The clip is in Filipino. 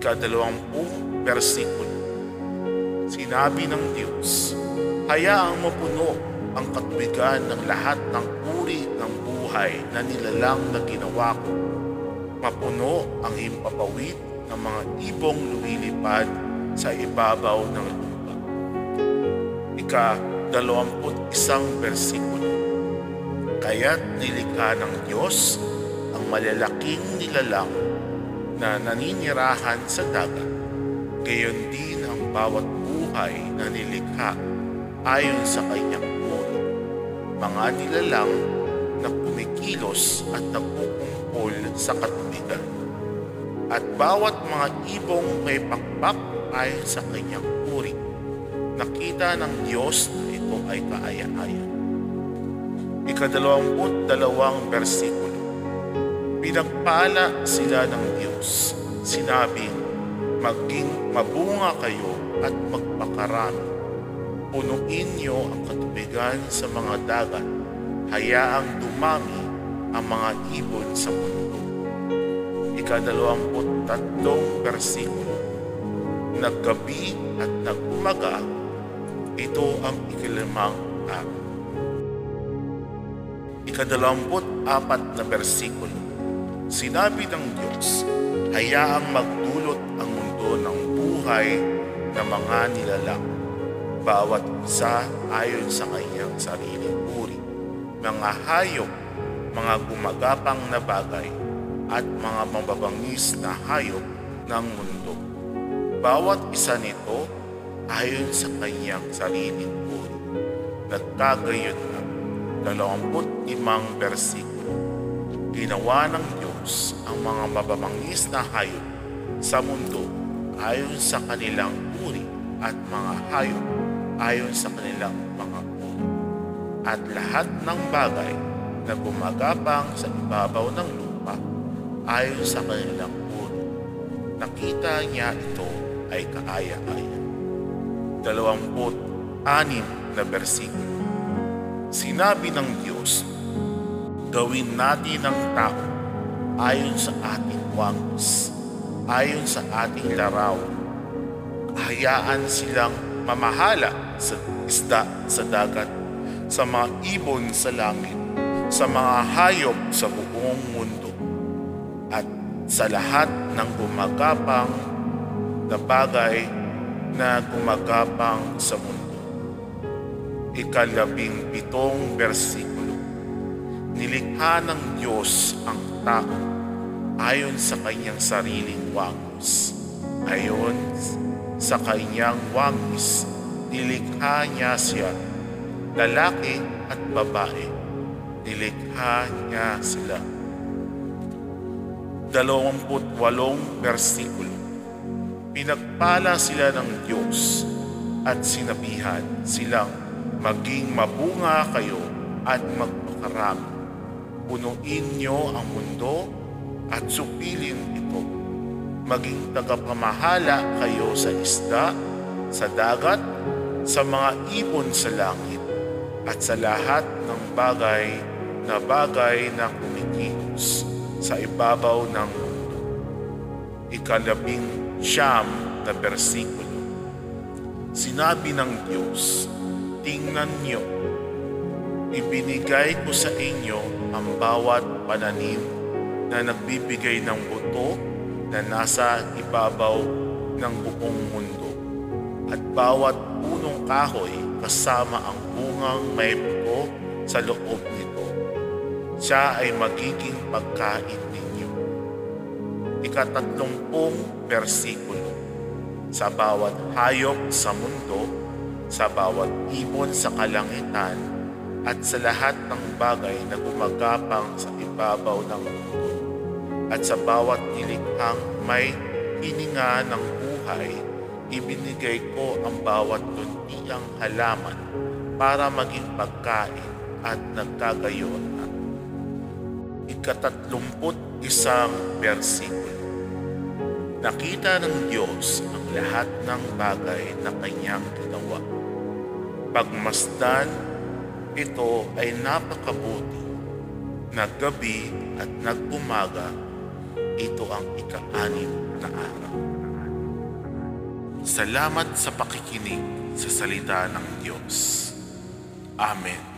Ika-20 versikulo. Sinabi ng Diyos, hayaang mapuno ang katuwigan ng lahat ng uri ng buhay na nilalang na ginawa ko. Mapuno ang himpapawid ng mga ibong lumilipad sa ibabaw ng lupa. Ika-21 versikulo. Kaya't nilikha ng Diyos ang malalaking nilalang na naninirahan sa dagat. Gayon din ang bawat buhay na nilikha ayon sa kanyang uri. Mga nilalang na kumikilos at nagkukumpol sa katubigan. At bawat mga ibong may pakpak ayon sa kanyang uri. Nakita ng Diyos na ito ay kaaya-aya. Ika-22 versikulo. Pinagpala sila ng Diyos. Sinabing, maging mabunga kayo at magpakarami. Punuin niyo ang katubigan sa mga dagat. Hayaang dumami ang mga ibon sa mundo. Ika-23 versikulo. Naggabi at nagumaga, ito ang ika-5 araw. Ika-24 versikulo. Sinabi ng Diyos, hayaang magdulot ang mundo ng buhay ng mga nilalang, bawat isa ayon sa kanyang sariling uri, mga hayop, mga gumagapang na bagay, at mga mababangis na hayop ng mundo. Bawat isa nito ayon sa kanyang sariling uri. Nagkagayon na. 25 versikulo. Ginawa ng Diyos ang mga mababangis na hayop sa mundo ayon sa kanilang uri at mga hayop ayon sa kanilang mga uri. At lahat ng bagay na gumagapang sa ibabaw ng lupa ayon sa kanilang uri. Nakita niya ito ay kaaya-aya. 26 versikulo. Sinabi ng Diyos, gawin natin ng tao ayon sa ating wangis, ayon sa ating larawan. Hayaan silang mamahala sa isda sa dagat, sa mga ibon sa langit, sa mga hayop sa buong mundo, at sa lahat ng gumagapang na bagay na gumagapang sa mundo. Ika-17 versikulo. Nilikha ng Diyos ang tao ayon sa kanyang sariling wangis. Ayon sa kanyang wangis, nilikha niya siya, lalaki at babae. Nilikha niya sila. 28 versikulo. Pinagpala sila ng Diyos at sinabihan silang, maging mabunga kayo at magpakarami. Punuin niyo ang mundo at supilin ito. Maging tagapamahala kayo sa isda, sa dagat, sa mga ibon sa langit, at sa lahat ng bagay na kumikilos sa ibabaw ng mundo. Ika-19 versikulo. Sinabi ng Diyos, tingnan niyo, ibinigay ko sa inyo ang bawat pananim na nagbibigay ng buto na nasa ibabaw ng buong mundo, at bawat punong kahoy kasama ang bungang may buto sa loob nito. Siya ay magiging pagkain ninyo. Ika-30 versikulo. Sa bawat hayop sa mundo, sa bawat ibon sa kalangitan, at sa lahat ng bagay na gumagapang sa ibabaw ng mundo, at sa bawat nilikhang may hininga ng buhay, ibinigay ko ang bawat luntiang halaman para maging pagkain, at nagkagayon na. Ika-31 versikulo. Nakita ng Diyos ang lahat ng bagay na kanyang ginawa. Pagmasdan, ito ay napakabuti. Naggabi at nagumaga, ito ang ika-6 na araw. Salamat sa pakikinig sa salita ng Diyos. Amen.